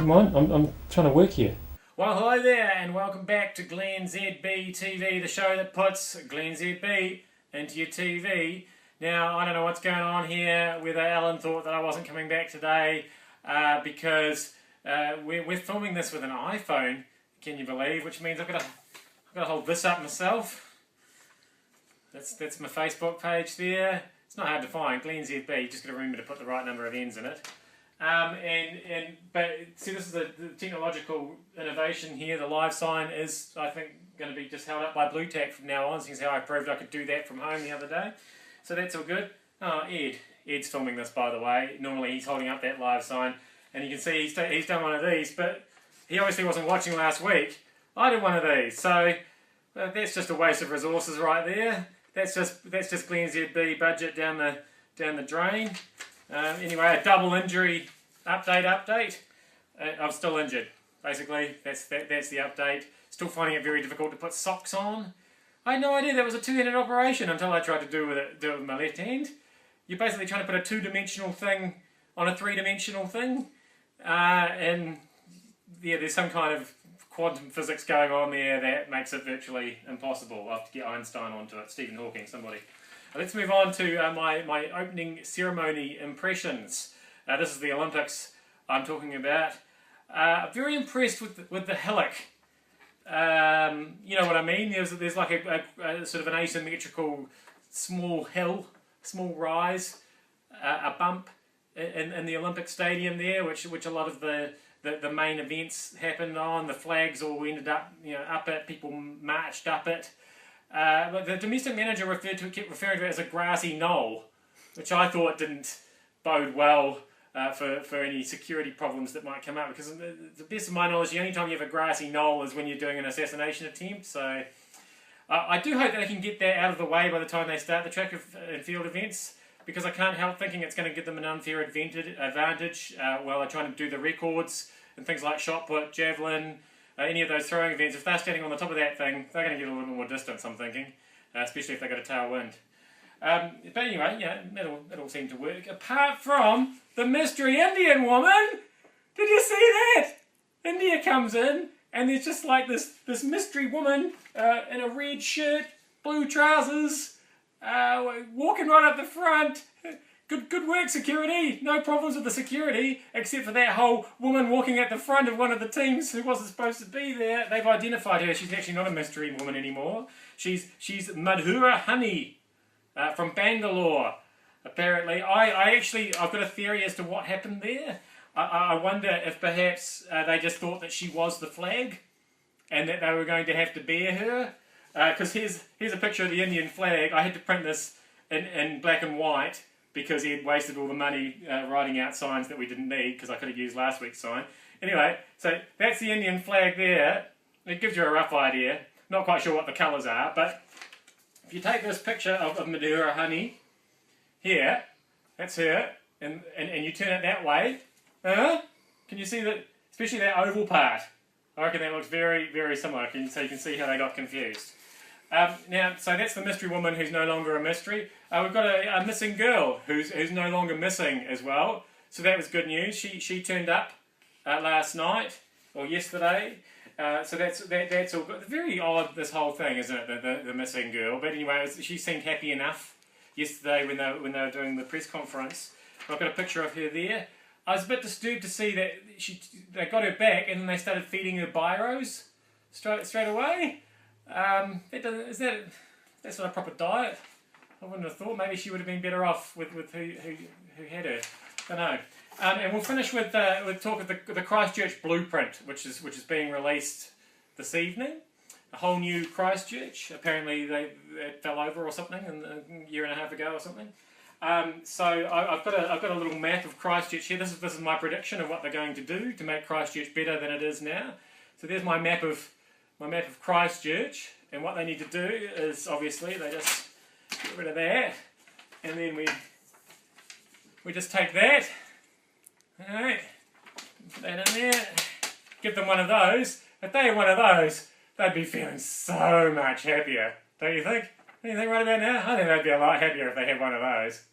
come on, I'm trying to work here. Well, hello there, and welcome back to glennzb TV, the show that puts glennzb into your TV. Now, I don't know what's going on here, whether Alan thought that I wasn't coming back today, because we're filming this with an iPhone, can you believe, which means I've got to hold this up myself. That's my Facebook page there. It's not hard to find, glennzb, you just got to remember to put the right number of N's in it. But see, this is the technological innovation here. The live sign is, I think, going to be just held up by Blue Tack from now on, since how I proved I could do that from home the other day. So that's all good. Oh, Ed's filming this, by the way. Normally he's holding up that live sign, and you can see he's done one of these, but he obviously wasn't watching last week. I did one of these, so that's just a waste of resources right there. That's just glennzb budget down the drain. Anyway, a double injury update. I'm still injured, basically. That's the update. Still finding it very difficult to put socks on. I had no idea that was a two-handed operation until I tried to do it with my left hand. You're basically trying to put a two-dimensional thing on a three-dimensional thing. And yeah, there's some kind of quantum physics going on there that makes it virtually impossible. I'll have to get Einstein onto it, Stephen Hawking, somebody. Let's move on to my opening ceremony impressions. This is the Olympics I'm talking about. I'm very impressed with the hillock. You know what I mean? There's like a sort of an asymmetrical small hill, small rise, a bump in the Olympic Stadium there, which a lot of the main events happened on. The flags all ended up up it. People marched up it. But the domestic manager kept referring to it as a grassy knoll, which I thought didn't bode well for any security problems that might come up, because to the best of my knowledge, the only time you have a grassy knoll is when you're doing an assassination attempt. So I do hope that they can get that out of the way by the time they start the track and field events, because I can't help thinking it's going to give them an unfair advantage while they're trying to do the records and things like shot put, javelin, any of those throwing events. If they're standing on the top of that thing, they're going to get a little bit more distance, I'm thinking, especially if they've got a tailwind. But anyway, that'll seem to work. Apart from the mystery Indian woman, did you see that? India comes in, and there's just like this mystery woman in a red shirt, blue trousers, walking right up the front. Good work, security. No problems with the security, except for that whole woman walking at the front of one of the teams who wasn't supposed to be there. They've identified her. She's actually not a mystery woman anymore. She's Madhura Honey from Bangalore, apparently. I've got a theory as to what happened there. I wonder if perhaps they just thought that she was the flag, and that they were going to have to bear her. Because here's a picture of the Indian flag. I had to print this in black and white, because he had wasted all the money writing out signs that we didn't need, because I could have used last week's sign. Anyway, so that's the Indian flag there. It gives you a rough idea. Not quite sure what the colours are, but if you take this picture of Madhura Honey here, that's her, and you turn it that way, can you see that, especially that oval part? I reckon that looks very, very similar, so you can see how they got confused. Now, so that's the mystery woman who's no longer a mystery. We've got a missing girl who's no longer missing as well. So that was good news. She turned up last night or yesterday. So that's all good. Very odd, this whole thing, isn't it? The missing girl. But anyway, she seemed happy enough yesterday when they were doing the press conference. I've got a picture of her there. I was a bit disturbed to see that they got her back and then they started feeding her biros straight away. That's not a proper diet. I wouldn't have thought. Maybe she would have been better off with who had her. I don't know. And we'll finish with talk of the Christchurch Blueprint, which is being released this evening. A whole new Christchurch. Apparently they fell over or something a year and a half ago or something. So I've got a little map of Christchurch here. This is my prediction of what they're going to do to make Christchurch better than it is now. So there's my map of Christchurch, and what they need to do is obviously they just get rid of that, and then we just take that, alright, put that in there, give them one of those. If they had one of those, they'd be feeling so much happier, don't you think? Anything right about now? I think they'd be a lot happier if they had one of those.